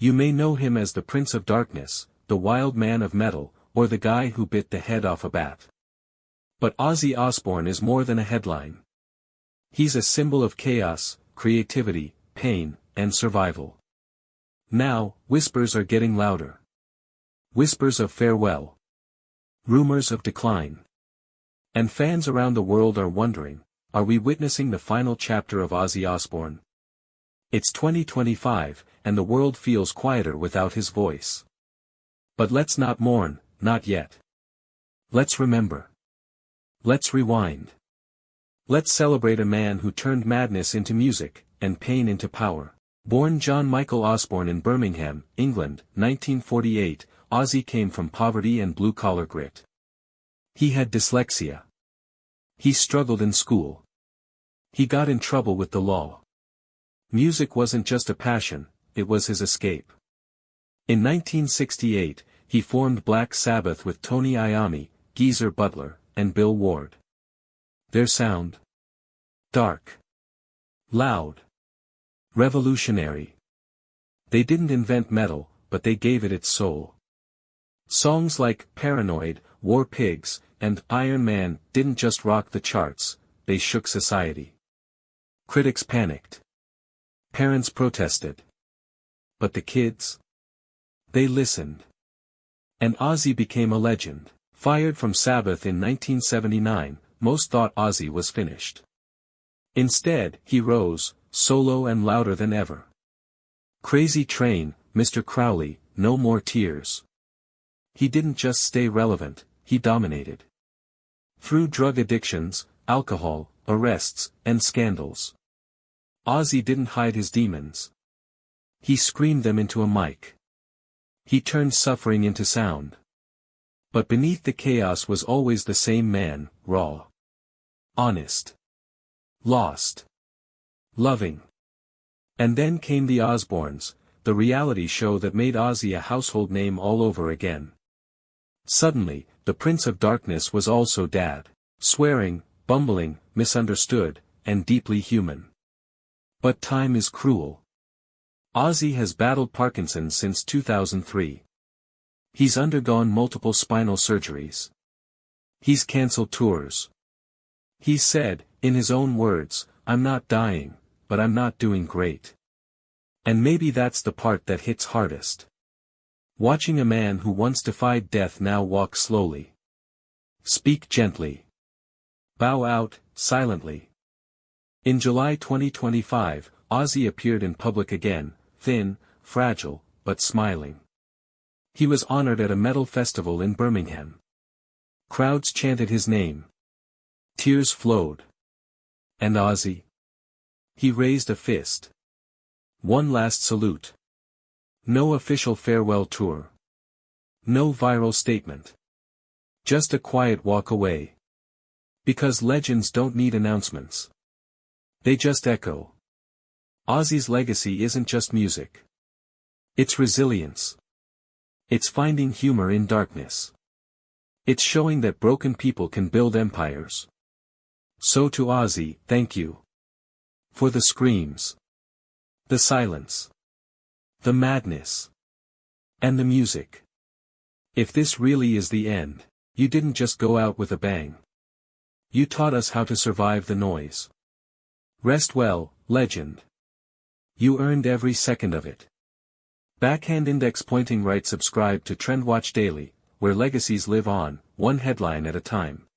You may know him as the Prince of Darkness, the Wild Man of Metal, or the guy who bit the head off a bat. But Ozzy Osbourne is more than a headline. He's a symbol of chaos, creativity, pain, and survival. Now, whispers are getting louder. Whispers of farewell. Rumors of decline. And fans around the world are wondering, are we witnessing the final chapter of Ozzy Osbourne? It's 2025, and the world feels quieter without his voice. But let's not mourn, not yet. Let's remember. Let's rewind. Let's celebrate a man who turned madness into music, and pain into power. Born John Michael Osbourne in Birmingham, England, 1948, Ozzy came from poverty and blue-collar grit. He had dyslexia. He struggled in school. He got in trouble with the law. Music wasn't just a passion, it was his escape. In 1968, he formed Black Sabbath with Tony Iommi, Geezer Butler, and Bill Ward. Their sound? Dark. Loud. Revolutionary. They didn't invent metal, but they gave it its soul. Songs like Paranoid, War Pigs, and Iron Man didn't just rock the charts, they shook society. Critics panicked. Parents protested. But the kids? They listened. And Ozzy became a legend. Fired from Sabbath in 1979, most thought Ozzy was finished. Instead, he rose, solo and louder than ever. Crazy Train, Mr. Crowley, No More Tears. He didn't just stay relevant, he dominated. Through drug addictions, alcohol, arrests, and scandals. Ozzy didn't hide his demons. He screamed them into a mic. He turned suffering into sound. But beneath the chaos was always the same man, raw. Honest. Lost. Loving. And then came the Osbournes, the reality show that made Ozzy a household name all over again. Suddenly, the Prince of Darkness was also dad, swearing, bumbling, misunderstood, and deeply human. But time is cruel. Ozzy has battled Parkinson since 2003. He's undergone multiple spinal surgeries. He's cancelled tours. He said, in his own words, "I'm not dying, but I'm not doing great." And maybe that's the part that hits hardest. Watching a man who once defied death now walk slowly. Speak gently. Bow out, silently. In July 2025, Ozzy appeared in public again, thin, fragile, but smiling. He was honored at a metal festival in Birmingham. Crowds chanted his name. Tears flowed. And Ozzy? He raised a fist. One last salute. No official farewell tour. No viral statement. Just a quiet walk away. Because legends don't need announcements. They just echo. Ozzy's legacy isn't just music. It's resilience. It's finding humor in darkness. It's showing that broken people can build empires. So to Ozzy, thank you. For the screams. The silence. The madness. And the music. If this really is the end, you didn't just go out with a bang. You taught us how to survive the noise. Rest well, legend. You earned every second of it. Backhand index pointing right. Subscribe to TrendWatch Daily, where legacies live on, one headline at a time.